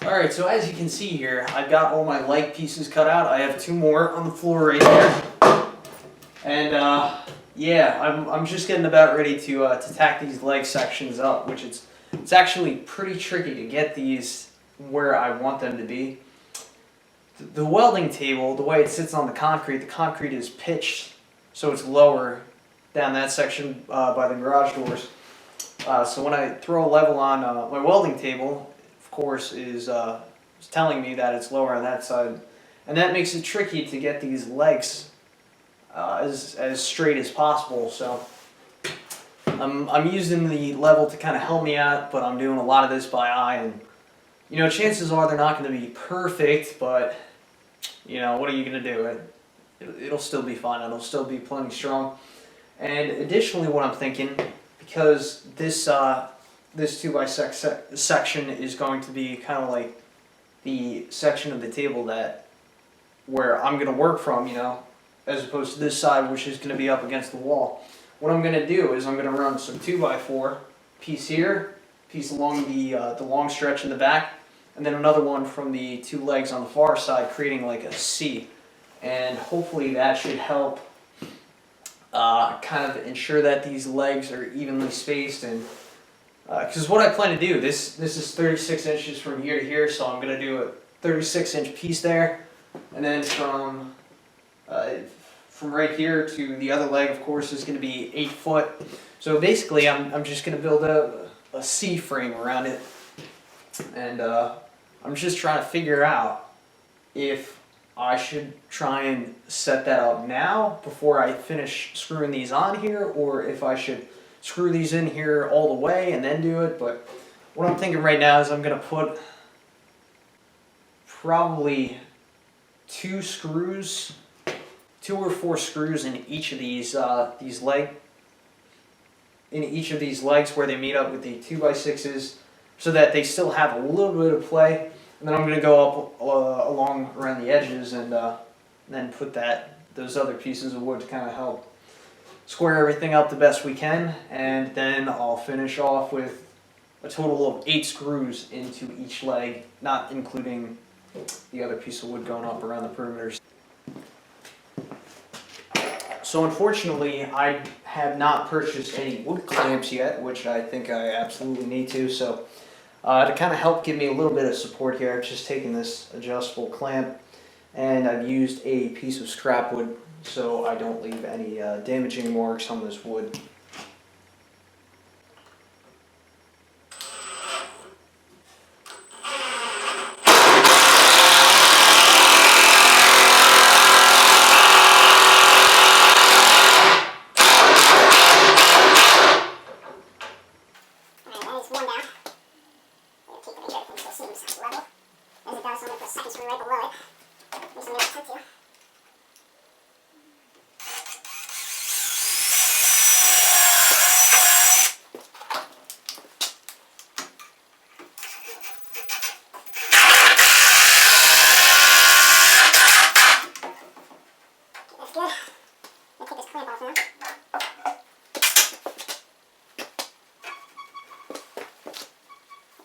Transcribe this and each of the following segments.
Alright, so as you can see here, I've got all my leg pieces cut out. I have 2 more on the floor right here. And yeah, I'm just getting about ready to tack these leg sections up, which it's actually pretty tricky to get these where I want them to be. The welding table, the way it sits on the concrete is pitched so it's lower down that section by the garage doors. So when I throw a level on my welding table, of course, is telling me that it's lower on that side. And that makes it tricky to get these legs as straight as possible. So I'm using the level to kind of help me out, but I'm doing a lot of this by eye. And, you know, chances are they're not going to be perfect, but, you know, what are you going to do? It'll still be fine. It'll still be plenty strong. And additionally, what I'm thinking, because this 2x6 section is going to be kind of like the section of the table where I'm going to work from, you know, as opposed to this side, which is going to be up against the wall. What I'm going to do is I'm going to run some 2x4 piece here, piece along the long stretch in the back, and then another one from the 2 legs on the far side, creating like a C. And hopefully that should help kind of ensure that these legs are evenly spaced. And because what I plan to do, this is 36 inches from here to here, so I'm going to do a 36-inch piece there, and then from right here to the other leg, of course, is going to be 8 foot. So basically, I'm just going to build a C frame around it, and I'm just trying to figure out if I should try and set that up now before I finish screwing these on here, or if I should screw these in here all the way and then do it. But what I'm thinking right now is I'm going to put probably 2 or 4 screws in each of these legs where they meet up with the 2x6s, so that they still have a little bit of play. And then I'm going to go up along around the edges and then put those other pieces of wood to kind of help square everything up the best we can. And then I'll finish off with a total of 8 screws into each leg, not including the other piece of wood going up around the perimeters. So unfortunately, I have not purchased any wood clamps yet, which I think I absolutely need to. So to kind of help give me a little bit of support here, I've just taken this adjustable clamp and I've used a piece of scrap wood so I don't leave any damaging marks on this wood.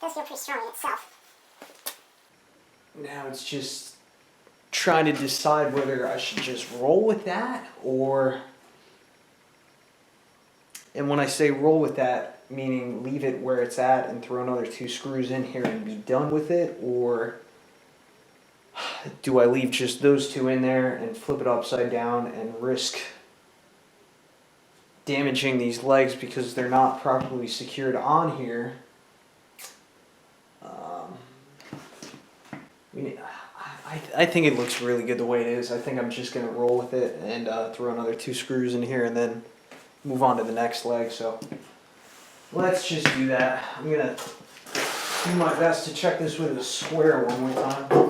Does feel pretty strong in itself. Now it's just trying to decide whether I should just roll with that, and when I say roll with that, meaning leave it where it's at and throw another 2 screws in here and be done with it, or do I leave just those 2 in there and flip it upside down and risk damaging these legs because they're not properly secured on here? I think it looks really good the way it is. I think I'm just going to roll with it and throw another 2 screws in here and then move on to the next leg. So let's just do that. I'm going to do my best to check this with a square one more time.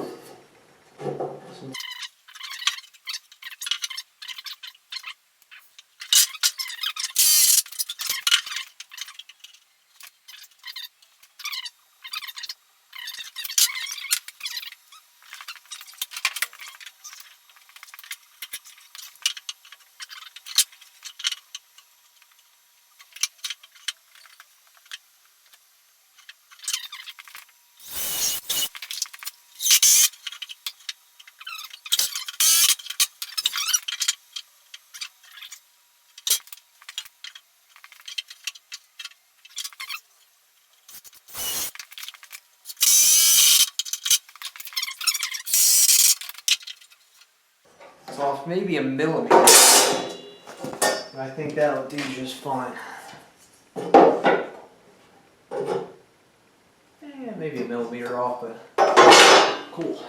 It's off maybe a millimeter. And I think that'll do just fine. Maybe a millimeter off, but cool.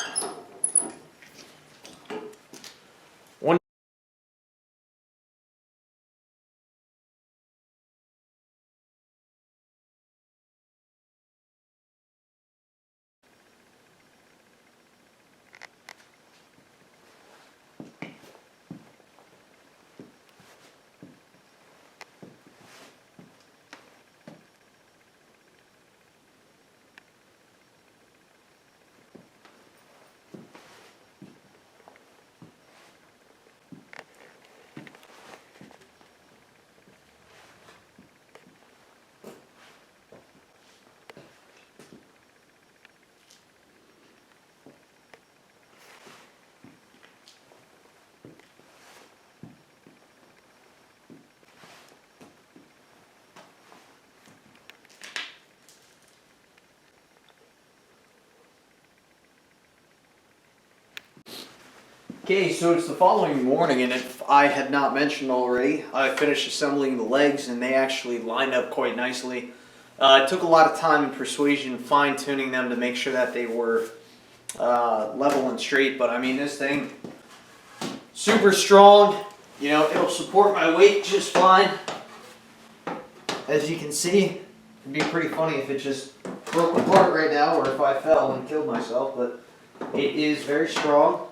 Okay, so it's the following morning, and if I had not mentioned already, I finished assembling the legs, and they actually lined up quite nicely. It took a lot of time and persuasion fine-tuning them to make sure that they were level and straight, but I mean, this thing, super strong, you know, it'll support my weight just fine. As you can see, it'd be pretty funny if it just broke apart right now, or if I fell and killed myself, but it is very strong.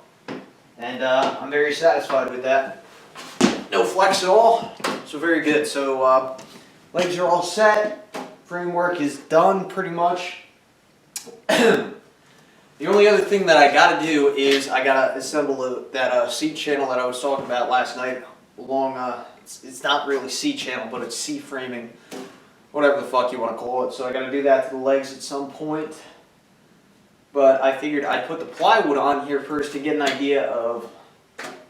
And I'm very satisfied with that. No flex at all, so very good. So legs are all set, framework is done pretty much. The only other thing that I gotta do is I gotta assemble that seat channel that I was talking about last night along, it's not really seat channel, but it's seat framing, whatever the fuck you want to call it. So I gotta do that to the legs at some point. But I figured I'd put the plywood on here first to get an idea of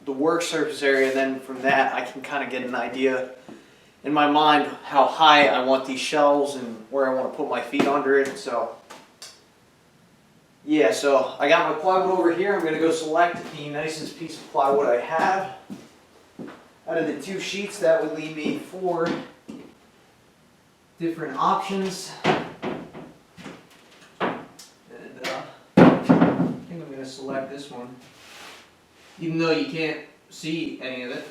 the work surface area, and then from that I can kind of get an idea in my mind how high I want these shelves and where I want to put my feet under it. So yeah, so I got my plywood over here. I'm going to go select the nicest piece of plywood I have. Out of the 2 sheets, that would leave me 4 different options. Select this one, even though you can't see any of it.